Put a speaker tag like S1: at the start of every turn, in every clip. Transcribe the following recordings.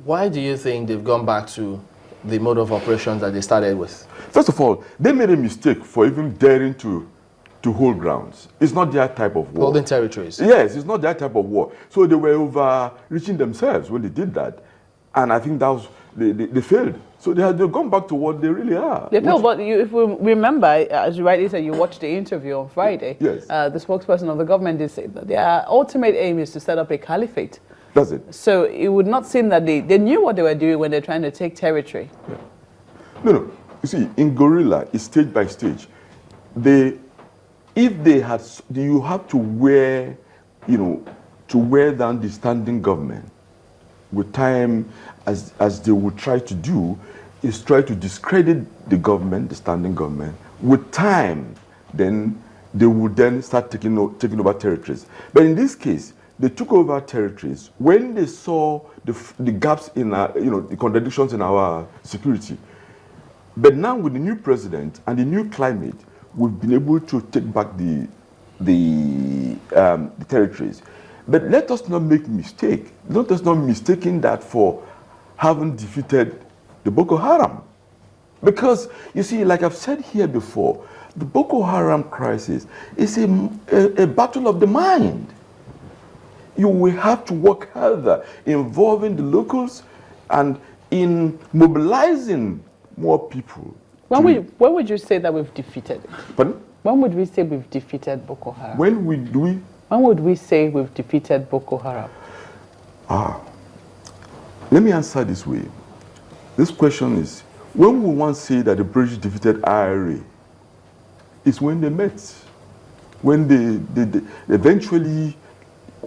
S1: Why do you think they've gone back to the mode of operations that they started with?
S2: First of all, they made a mistake for even daring to hold grounds. It's not their type of war.
S1: Holding territories.
S2: Yes, it's not their type of war. So they were overreaching themselves when they did that. And I think that was, they failed. So they've gone back to what they really are.
S3: They failed, but if we remember, as you rightly said, you watched the interview on Friday.
S2: Yes.
S3: The spokesperson of the government did say that their ultimate aim is to set up a caliphate.
S2: That's it.
S3: So it would not seem that they knew what they were doing when they're trying to take territory.
S2: Yeah. No. You see, in guerrilla, it's stage by stage. You have to wear down the standing government. With time, as they would try to do, is try to discredit the government, the standing government. With time, then they would then start taking over territories. But in this case, they took over territories when they saw the gaps in the contradictions in our security. But now with the new president and the new climate, we've been able to take back the territories. But let us not make mistake. Let us not mistaken that for having defeated the Boko Haram. Because, you see, like I've said here before, the Boko Haram crisis is a battle of the mind. You will have to work harder involving the locals and in mobilizing more people.
S3: When would you say that we've defeated it?
S2: Pardon?
S3: When would we say we've defeated Boko Haram?
S2: When
S3: would we say we've defeated Boko Haram?
S2: Let me answer this way. This question is, when we once say that the British defeated IRA, it's when they met. When they eventually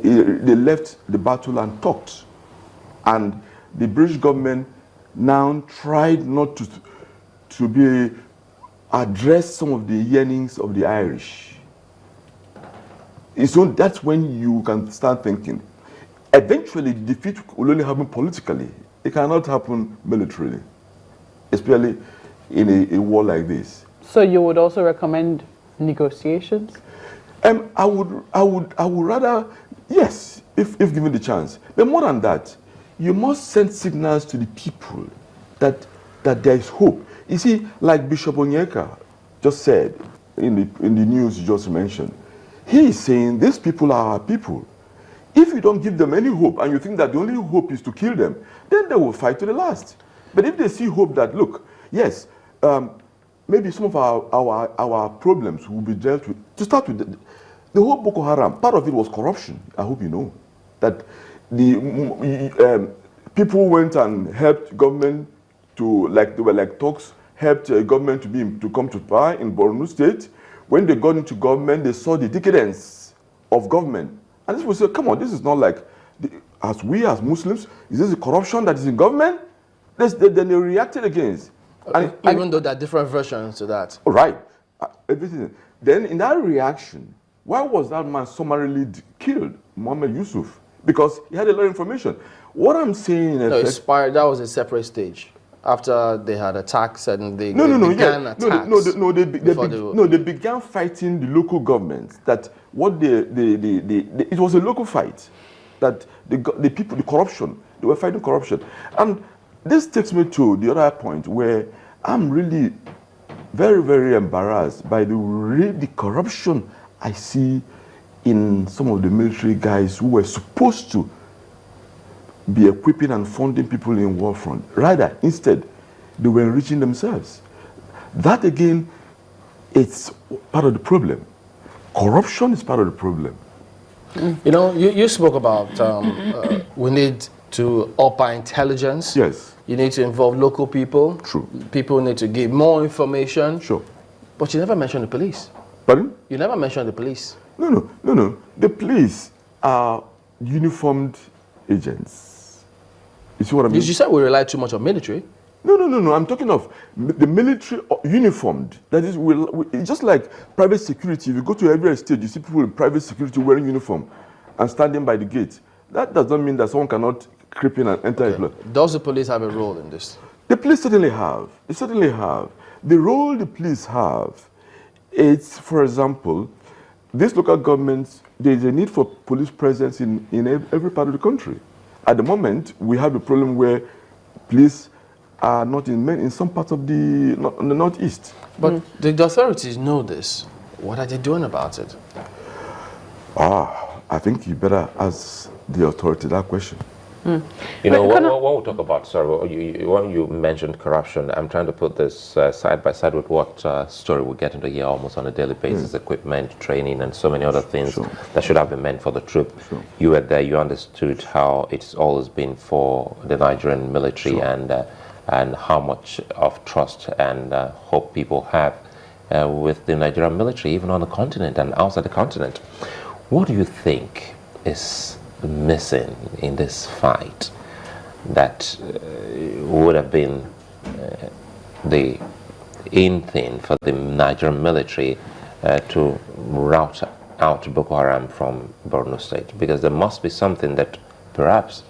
S2: they left the battle and talked. And the British government now tried not to address some of the yearnings of the Irish. So that's when you can start thinking. Eventually, defeat will only happen politically. It cannot happen militarily, especially in a war like this.
S3: So you would also recommend negotiations?
S2: I would rather, yes, if given the chance. But more than that, you must send signals to the people that there is hope. You see, like Bishop Onyeka just said in the news you just mentioned, he is saying these people are our people. If you don't give them any hope and you think that the only hope is to kill them, then they will fight to the last. But if they see hope that, look, yes, maybe some of our problems will be dealt with. To start with, the whole Boko Haram, part of it was corruption. I hope you know that the people went and helped government to, like, they were like talks, helped government to come to power in Borno State. When they got into government, they saw the decadence of government. And this was say, come on, this is not like, as we as Muslims, is this the corruption that is in government? Then they reacted against.
S1: Even though there are different versions to that.
S2: Right. Everything. Then in that reaction, why was that man summarily killed, Mohammed Yusuf? Because he had a lot of information. What I'm saying is
S1: that was a separate stage. After they had attacks and they began attacks.
S2: They began fighting the local government. That what it was a local fight. That the people, the corruption, they were fighting corruption. And this takes me to the other point where I'm really very, very embarrassed by the corruption I see in some of the military guys who were supposed to be equipping and funding people in war front. Rather, instead, they were enriching themselves. That again, it's part of the problem. Corruption is part of the problem.
S1: You know, you spoke about we need to up our intelligence.
S2: Yes.
S1: You need to involve local people.
S2: True.
S1: People need to give more information.
S2: Sure.
S1: But you never mentioned the police.
S2: Pardon?
S1: You never mentioned the police.
S2: No. The police are uniformed agents. You see what I mean?
S1: You said we rely too much on military.
S2: No. I'm talking of the military uniformed. That is, it's just like private security. If you go to every state, you see people in private security wearing uniform and standing by the gate. That does not mean that someone cannot creep in and enter a place.
S1: Does the police have a role in this?
S2: The police certainly have. They certainly have. The role the police have, it's, for example, these local governments, there is a need for police presence in every part of the country. At the moment, we have a problem where police are not in some parts of the northeast.
S1: But the authorities know this. What are they doing about it?
S2: I think you better ask the authority that question.
S4: You know, when we talk about, sorry, when you mentioned corruption, I'm trying to put this side by side with what story we get into here almost on a daily basis, equipment, training, and so many other things that should have been meant for the troop. You were there, you understood how it's always been for the Nigerian military and how much of trust and hope people have with the Nigerian military, even on the continent and outside the continent. What do you think is missing in this fight that would have been the in thing for the Nigerian military to rout out Boko Haram from Borno State? Because there must be something that perhaps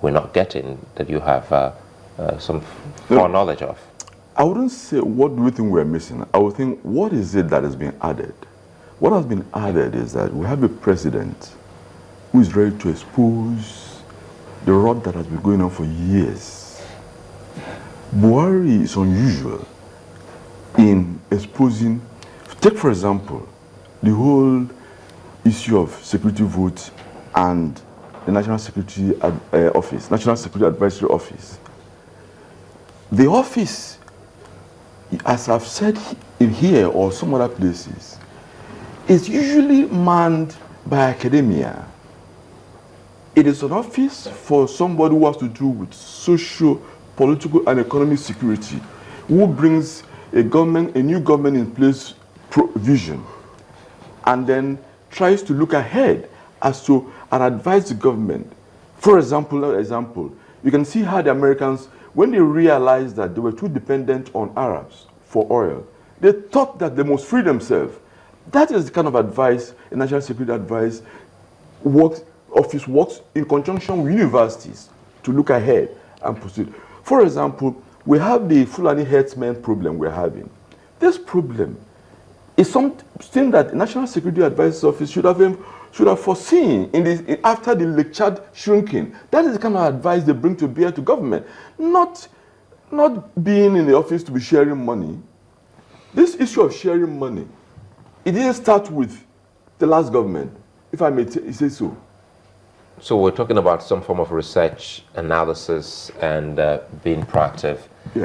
S4: we're not getting, that you have some foreknowledge of.
S2: I wouldn't say what do we think we're missing. I would think what is it that has been added. What has been added is that we have a president who is ready to expose the rot that has been going on for years. Buhari is unusual in exposing, take for example, the whole issue of security votes and the National Security Office, National Security Advisory Office. The office, as I've said in here or some other places, is usually manned by academia. It is an office for somebody who has to do with social, political, and economic security, who brings a new government in place vision, and then tries to look ahead as to and advise the government. For example, you can see how the Americans, when they realized that they were too dependent on Arabs for oil, they thought that they must free themselves. That is the kind of advice, a national security advice office works in conjunction with universities to look ahead and proceed. For example, we have the Fulani herdsmen problem we're having. This problem is something that the National Security Advice Office should have foreseen after the Lake Chad shrinking. That is the kind of advice they bring to bear to government, not being in the office to be sharing money. This issue of sharing money, it didn't start with the last government, if I may say so.
S4: So we're talking about some form of research, analysis, and being proactive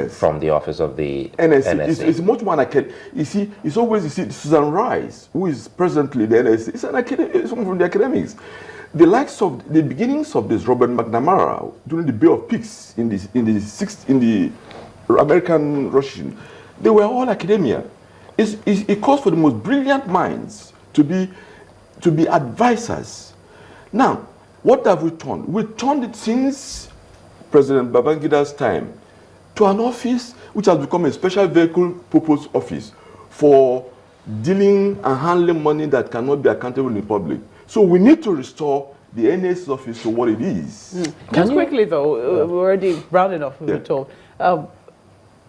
S4: from the office of the NSA.
S2: It's much more academic. You see, it's always, Susan Rice, who is presently the NSA, it's someone from the academics. The likes of the beginnings of this Robert McNamara during the Bay of Pigs in the American Russian, they were all academia. It calls for the most brilliant minds to be advisors. Now, what have we turned? We turned it since President Babangida's time to an office which has become a special vehicle purpose office for dealing and handling money that cannot be accountable in the public. So we need to restore the NS's office to what it is.
S3: Just quickly though, we're already rounding off, we were told.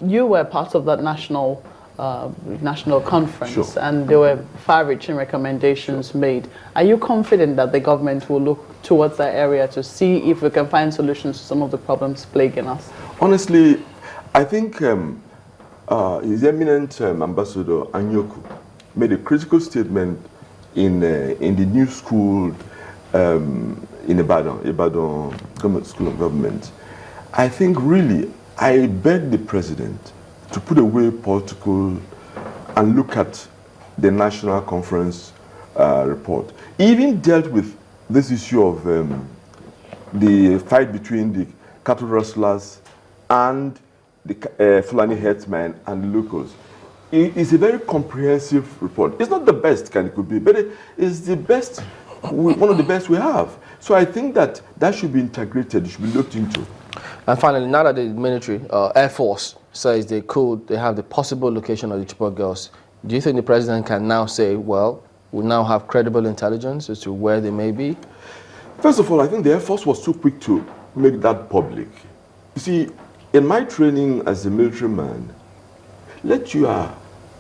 S3: You were part of that national conference, and there were far-reaching recommendations made. Are you confident that the government will look towards that area to see if we can find solutions to some of the problems plaguing us?
S2: Honestly, I think His Eminent Ambassador Anyoku made a critical statement in the new school in Ibadan Government School of Government. I think really, I beg the president to put away political and look at the national conference report. He even dealt with this issue of the fight between the cattle rustlers and the Fulani herdsmen and the locals. It's a very comprehensive report. It's not the best kind it could be, but it's the best, one of the best we have. So I think that should be integrated, it should be looked into.
S1: And finally, now that the military, Air Force, says they have the possible location of the Chibok girls, do you think the president can now say, well, we now have credible intelligence as to where they may be?
S2: First of all, I think the Air Force was too quick to make that public. You see, in my training as a military man, let your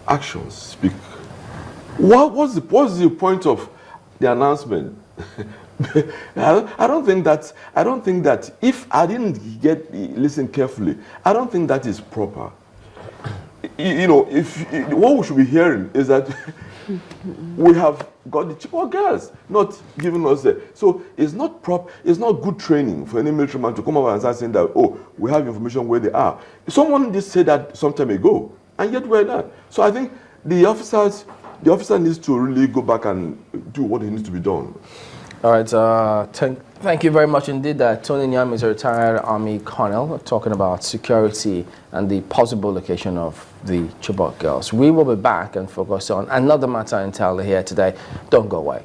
S2: actions speak. What's the point of the announcement? I don't think that if I didn't listen carefully, I don't think that is proper. You know, what we should be hearing is that we have got the cheaper girls, not giving us so it's not good training for any military man to come over and start saying that, oh, we have information where they are. Someone just said that some time ago, and yet we're not. So I think the officer needs to really go back and do what needs to be done.
S1: All right, thank you very much indeed. Tony Nyiam is a retired Army colonel talking about security and the possible location of the Chibok girls. We will be back and focus on another matter entirely here today. Don't go away.